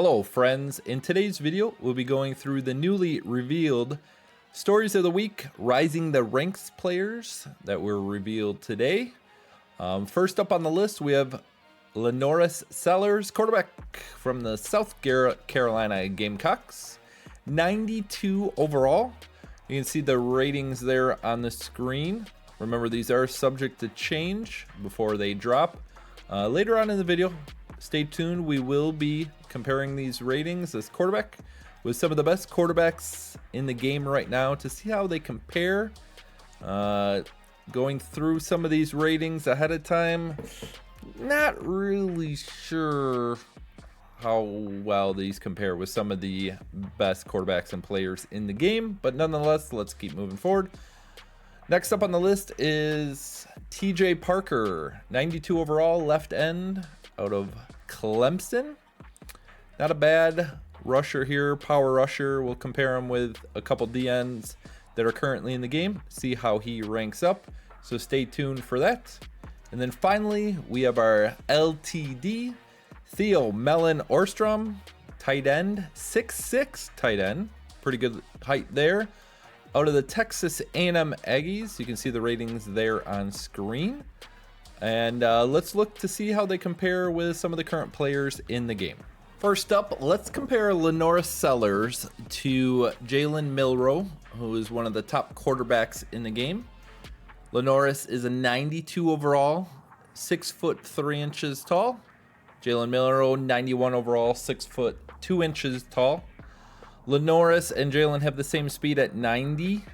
Hello friends, in today's video we'll be going through the newly revealed Stories of the Week Rising the Ranks players that were revealed today. First up on the list we have Lanoris Sellars, quarterback from the South Carolina Gamecocks, 92 overall. You can see the ratings there on the screen. Remember, these are subject to change before they drop. Later on in the video, stay tuned, we will be comparing these ratings as quarterback with some of the best quarterbacks in the game right now to see how they compare. Going through some of these ratings ahead of time, not really sure how well these compare with some of the best quarterbacks and players in the game, but nonetheless, let's keep moving forward. Next up on the list is TJ Parker, 92 overall, left end out of Clemson. Not a bad rusher here, power rusher. We'll compare him with a couple DNs that are currently in the game, see how he ranks up. So stay tuned for that. And then finally, we have our LTD, Theo Melin Ohrstrom, tight end, 6'6" tight end. Pretty good height there. Out of the Texas A&M Aggies, you can see the ratings there on screen. And let's look to see how they compare with some of the current players in the game. First up, let's compare Lanoris Sellars to Jalen Milroe, who is one of the top quarterbacks in the game. Lanoris is a 92 overall, 6 foot 3 inches tall. Jalen Milroe, 91 overall, 6 foot 2 inches tall. Lanoris and Jalen have the same speed at 90.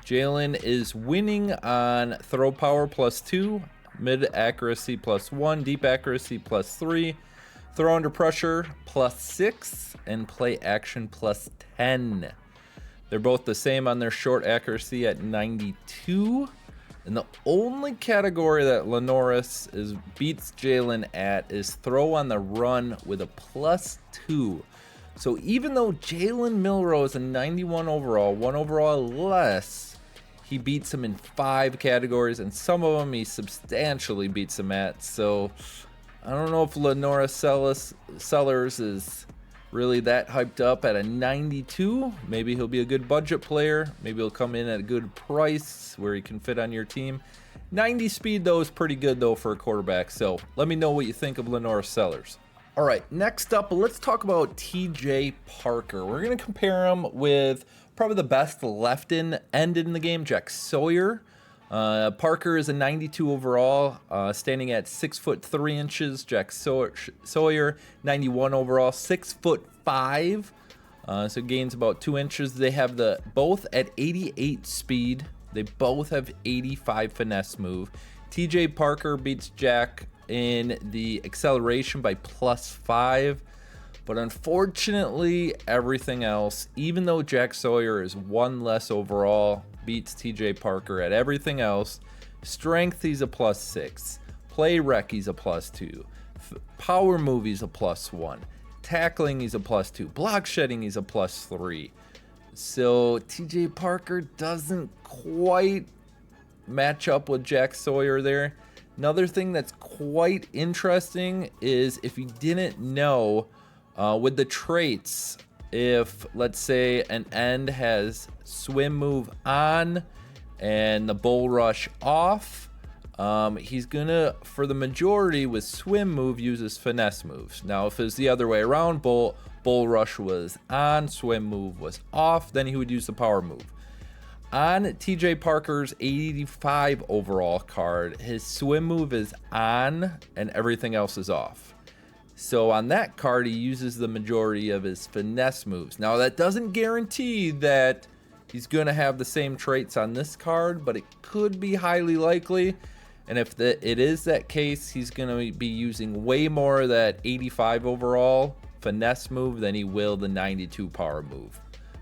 Jalen is winning on throw power +2, mid accuracy +1, deep accuracy +3, throw under pressure +6, and play action +10. They're both the same on their short accuracy at 92. And the only category that Lanoris beats Jalen at is throw on the run with a +2. So even though Jalen Milroe is a 91 overall, 1 overall less, he beats him in 5 categories, and some of them he substantially beats him at. So I don't know if Lanoris Sellars is really that hyped up at a 92. Maybe he'll be a good budget player. Maybe he'll come in at a good price where he can fit on your team. 90 speed though is pretty good though for a quarterback. So let me know what you think of Lanoris Sellars. All right, next up, let's talk about TJ Parker. We're going to compare him with probably the best left end in the game, Jack Sawyer. Parker is a 92 overall, standing at 6 foot 3 inches. Jack Sawyer, 91 overall, 6 foot 5. So gains about 2 inches. They have both at 88 speed. They both have 85 finesse move. TJ Parker beats Jack in the acceleration by +5, but unfortunately everything else, even though Jack Sawyer is 1 less overall, beats TJ Parker at everything else. Strength, he's a +6. Play rec, he's a +2. Power move, he's a +1. Tackling, he's a +2. Block shedding, he's a +3. So TJ Parker doesn't quite match up with Jack Sawyer there. Another thing that's quite interesting is, if you didn't know, with the traits, if let's say an end has swim move on and the bull rush off, he's gonna, for the majority with swim move, uses finesse moves. Now if it's the other way around, bull rush was on, swim move was off, then he would use the power move. On TJ Parker's 85 overall card, his swim move is on and everything else is off. So on that card, he uses the majority of his finesse moves. Now that doesn't guarantee that he's going to have the same traits on this card, but it could be highly likely. And if it is that case, he's going to be using way more of that 85 overall finesse move than he will the 92 power move.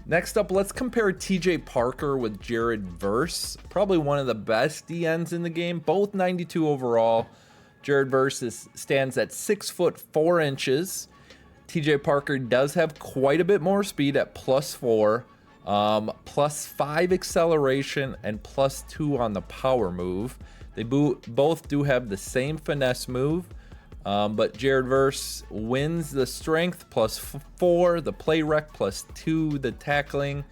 Next up, let's compare TJ Parker with Jared Verse, probably one of the best DNs in the game, both 92 overall. Jared Verse stands at 6 foot 4 inches. TJ Parker does have quite a bit more speed at +4, +5 acceleration, and +2 on the power move. They both do have the same finesse move. But Jared Verse wins the strength +4, the play rec +2, the tackling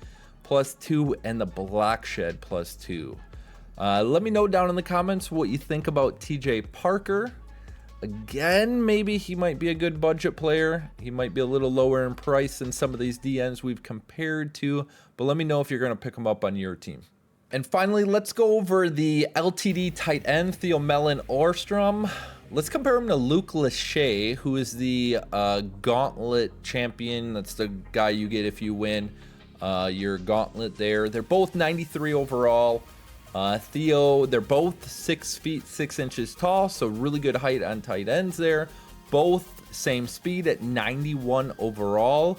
+2, and the block shed +2. Let me know down in the comments what you think about TJ Parker. Again, maybe he might be a good budget player. He might be a little lower in price than some of these DNs we've compared to, but let me know if you're going to pick him up on your team. And finally, let's go over the LTD tight end, Theo Melin Ohrstrom. Let's compare him to Luke Lachey, who is the Gauntlet champion. That's the guy you get if you win your Gauntlet there. They're both 93 overall. Theo, they're both 6 feet 6 inches tall, so really good height on tight ends there. Both same speed at 91 overall.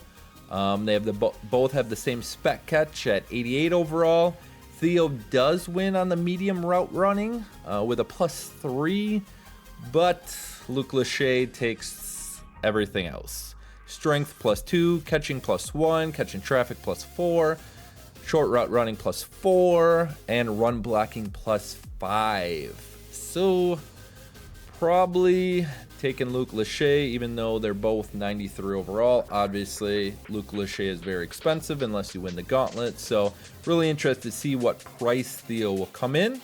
They have both have the same spec catch at 88 overall. Theo does win on the medium route running with a +3, but Luke Lachey takes everything else. Strength +2, catching +1, catching traffic +4, short route running +4, and run blocking +5. So probably taking Luke Lachey, even though they're both 93 overall. Obviously, Luke Lachey is very expensive unless you win the Gauntlet. So really interested to see what price Theo will come in.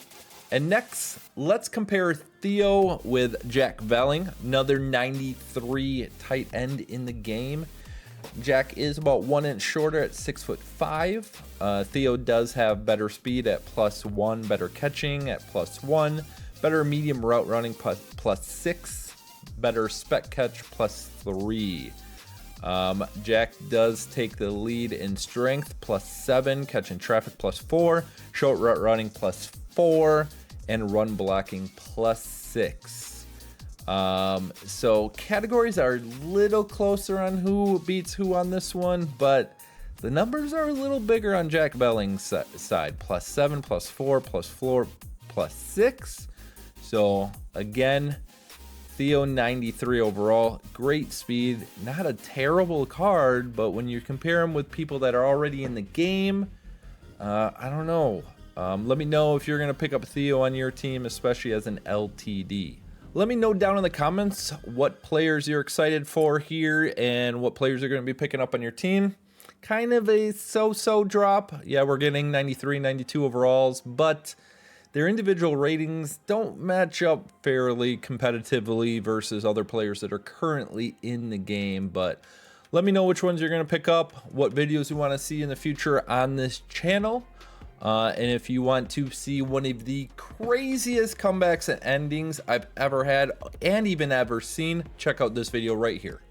And next, let's compare Theo with Jack Velling, another 93 tight end in the game. Jack is about 1 inch shorter at 6'5". Theo does have better speed at +1, better catching at +1, better medium route running +6, better spec catch +3. Jack does take the lead in strength +7, catching traffic +4, short route running +4, and run blocking +6. So categories are a little closer on who beats who on this one, but the numbers are a little bigger on Jack Velling's side. +7, +4, +4, +6. So again, Theo 93 overall, great speed, not a terrible card, but when you compare him with people that are already in the game, I don't know. Let me know if you're going to pick up Theo on your team, especially as an LTD. Let me know down in the comments what players you're excited for here and what players are going to be picking up on your team. Kind of a so-so drop. Yeah, we're getting 93, 92 overalls, but their individual ratings don't match up fairly competitively versus other players that are currently in the game. But let me know which ones you're going to pick up, what videos you want to see in the future on this channel. And if you want to see one of the craziest comebacks and endings I've ever had and even ever seen, check out this video right here.